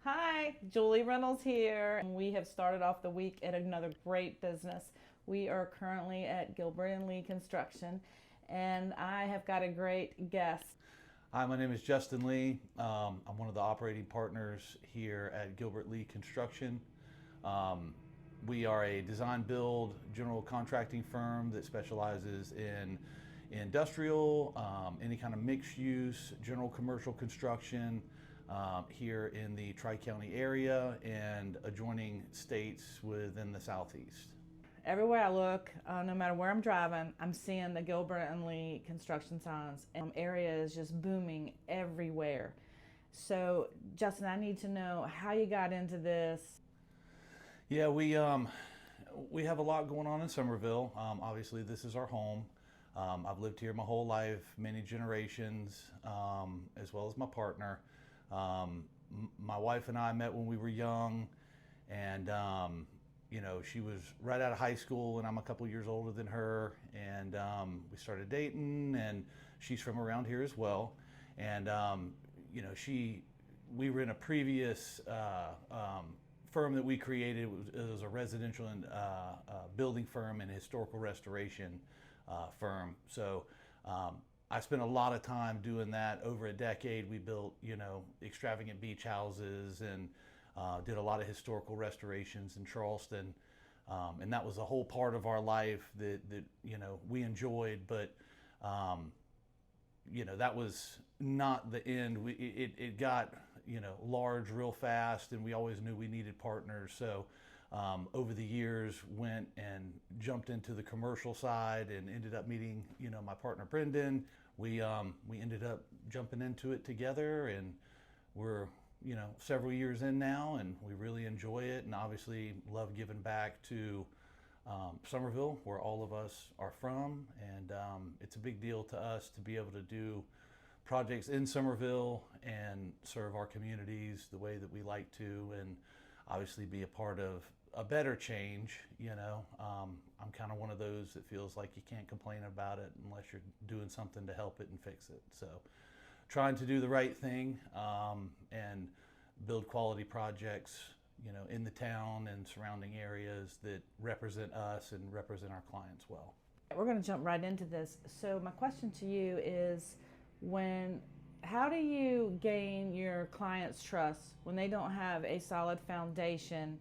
Hi, Julie Reynolds here. We have started off the week at another great business. We are currently at Gilbert Lee Construction, and I have got a great guest. Hi, my name is Justin Lee. I'm one of the operating partners here at Gilbert Lee Construction. We are a design build general contracting firm that specializes in industrial, any kind of mixed use, general commercial construction here in the Tri-County area and adjoining states within the Southeast. Everywhere I look, no matter where I'm driving, I'm seeing the Gilbert and Lee construction signs, and the area is just booming everywhere. So, Justin, I need to know how you got into this. Yeah, we have a lot going on in Summerville. Obviously, this is our home. I've lived here my whole life, many generations, as well as my partner. My wife and I met when we were young, and she was right out of high school, and I'm a couple years older than her, and we started dating, and she's from around here as well. And we were in a previous firm that we created. It was a residential and building firm and historical restoration firm. So I spent a lot of time doing that. Over a decade, we built extravagant beach houses and did a lot of historical restorations in Charleston, and that was a whole part of our life that we enjoyed. But that was not the end. It got large real fast, and we always knew we needed partners. So over the years, went and jumped into the commercial side, and ended up meeting my partner Brendan. We ended up jumping into it together, and we're several years in now, and we really enjoy it, and obviously love giving back to Summerville, where all of us are from. And it's a big deal to us to be able to do projects in Summerville and serve our communities the way that we like to, and obviously be a part of a better change. I'm kind of one of those that feels like you can't complain about it unless you're doing something to help it and fix it. So trying to do the right thing and build quality projects in the town and surrounding areas that represent us and represent our clients well. We're going to jump right into this. So my question to you is, how do you gain your clients' trust when they don't have a solid foundation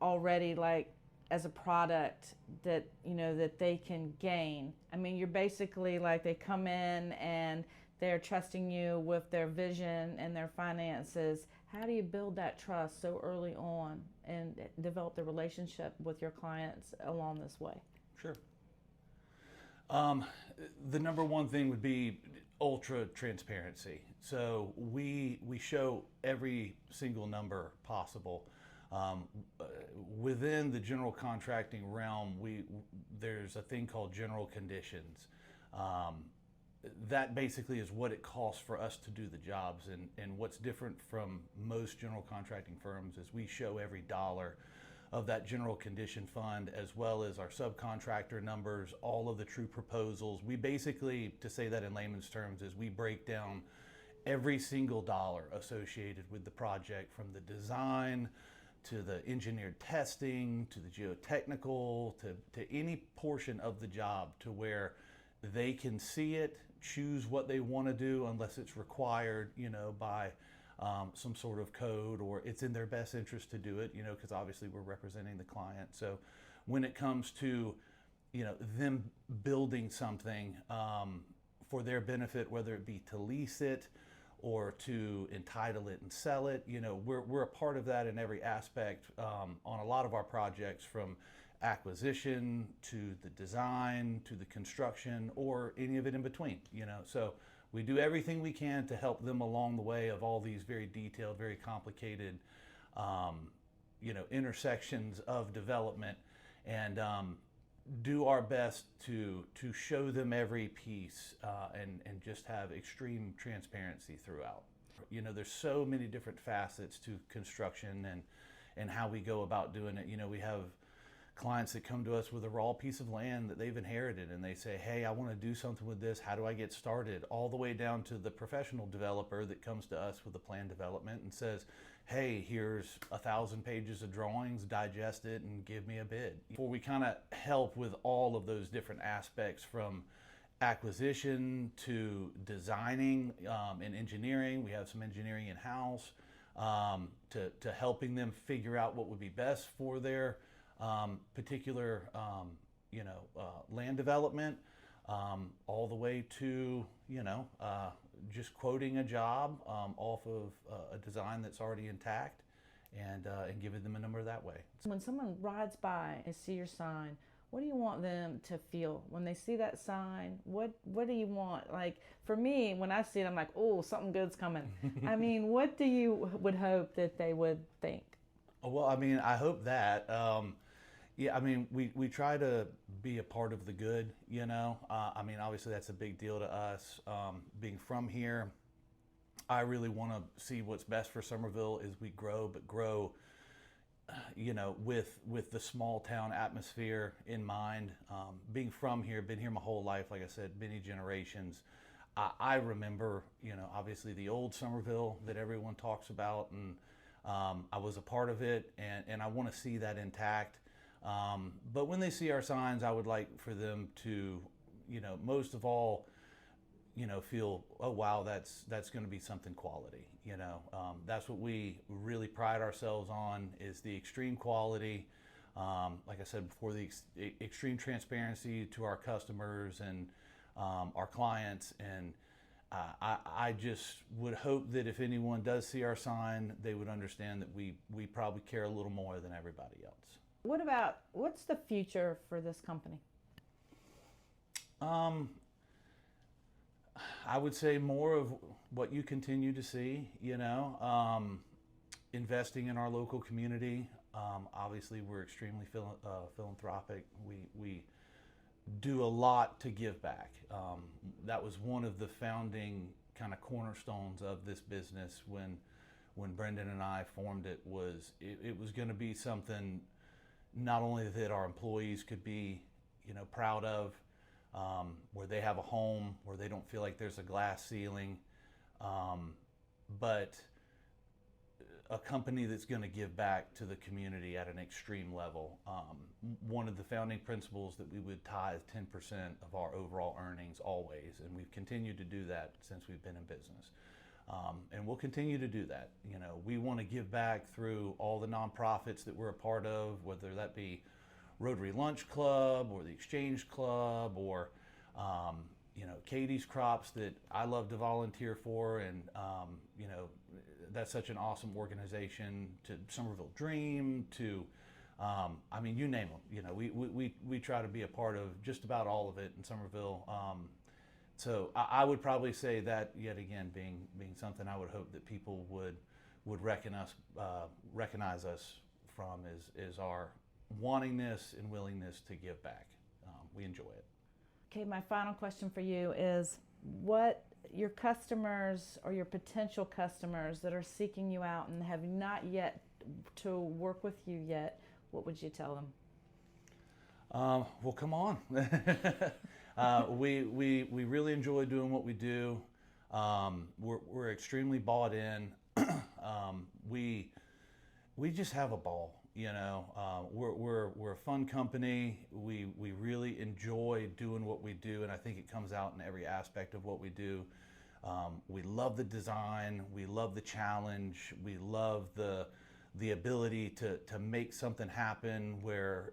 already, like as a product that that they can gain? I mean, you're basically like, they come in and they're trusting you with their vision and their finances. How do you build that trust so early on and develop the relationship with your clients along this way? Sure. The number one thing would be ultra transparency. So we show every single number possible. Within the general contracting realm, there's a thing called general conditions. That basically is what it costs for us to do the jobs. And what's different from most general contracting firms is we show every dollar of that general condition fund, as well as our subcontractor numbers, all of the true proposals. We basically, to say that in layman's terms, is we break down every single dollar associated with the project, from the design to the engineered testing to the geotechnical to any portion of the job, to where they can see it, choose what they want to do, unless it's required by some sort of code, or it's in their best interest to do it, because obviously we're representing the client. So when it comes to them building something for their benefit, whether it be to lease it or to entitle it and sell it, we're a part of that in every aspect on a lot of our projects, from acquisition to the design to the construction, or any of it in between. So we do everything we can to help them along the way of all these very detailed, very complicated intersections of development, and do our best to show them every piece and just have extreme transparency throughout. There's so many different facets to construction and how we go about doing it. We have clients that come to us with a raw piece of land that they've inherited, and they say, hey, I want to do something with this. How do I get started? All the way down to the professional developer that comes to us with a plan development and says, hey, here's 1,000 pages of drawings, digest it and give me a bid. Before we kind of help with all of those different aspects, from acquisition to designing and engineering. We have some engineering in-house, to helping them figure out what would be best for their particular land development, all the way to just quoting a job off of a design that's already intact, and giving them a number that way. When someone rides by and see your sign, what do you want them to feel when they see that sign? What do you want? Like, for me, when I see it, I'm like, oh, something good's coming. I mean, what do you would hope that they would think? Well, I mean, I hope that. Yeah, I mean, we try to be a part of the good, I mean, obviously that's a big deal to us. Being from here, I really want to see what's best for Summerville as we grow, but grow, with the small town atmosphere in mind. Being from here, been here my whole life, like I said, many generations. I remember, obviously the old Summerville that everyone talks about, and I was a part of it, and I want to see that intact. But when they see our signs, I would like for them to, most of all, feel, oh wow, that's going to be something quality. That's what we really pride ourselves on, is the extreme quality. Like I said before, the extreme transparency to our customers and our clients. And I just would hope that if anyone does see our sign, they would understand that we probably care a little more than everybody else. What's the future for this company? I would say more of what you continue to see, investing in our local community. Obviously, we're extremely philanthropic. We do a lot to give back. That was one of the founding kind of cornerstones of this business when Brendan and I formed it. It was going to be something not only that our employees could be, proud of, where they have a home, where they don't feel like there's a glass ceiling, but a company that's going to give back to the community at an extreme level. One of the founding principles that we would tithe 10% of our overall earnings always, and we've continued to do that since we've been in business. And we'll continue to do that. We want to give back through all the nonprofits that we're a part of, whether that be Rotary Lunch Club or the Exchange Club, or Katie's Crops that I love to volunteer for, and that's such an awesome organization, to Summerville Dream, to I mean, you name them. We try to be a part of just about all of it in Summerville. So I would probably say that, yet again, being something I would hope that people would recognize us from is our wantingness and willingness to give back. We enjoy it. Okay, my final question for you is, what your customers or your potential customers that are seeking you out and have not yet to work with you yet, what would you tell them? Well, come on. We really enjoy doing what we do. We're extremely bought in. We just have a ball. We're a fun company. We really enjoy doing what we do, and I think it comes out in every aspect of what we do. We love the design. We love the challenge. We love the ability to make something happen where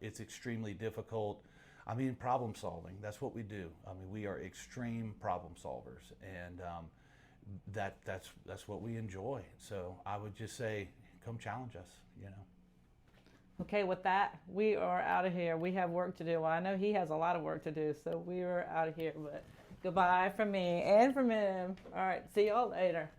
it's extremely difficult. I mean, problem solving. That's what we do. I mean, we are extreme problem solvers, and that's what we enjoy. So I would just say, come challenge us. Okay, with that, we are out of here. We have work to do. Well, I know he has a lot of work to do, so we are out of here. But goodbye from me and from him. All right, see y'all later.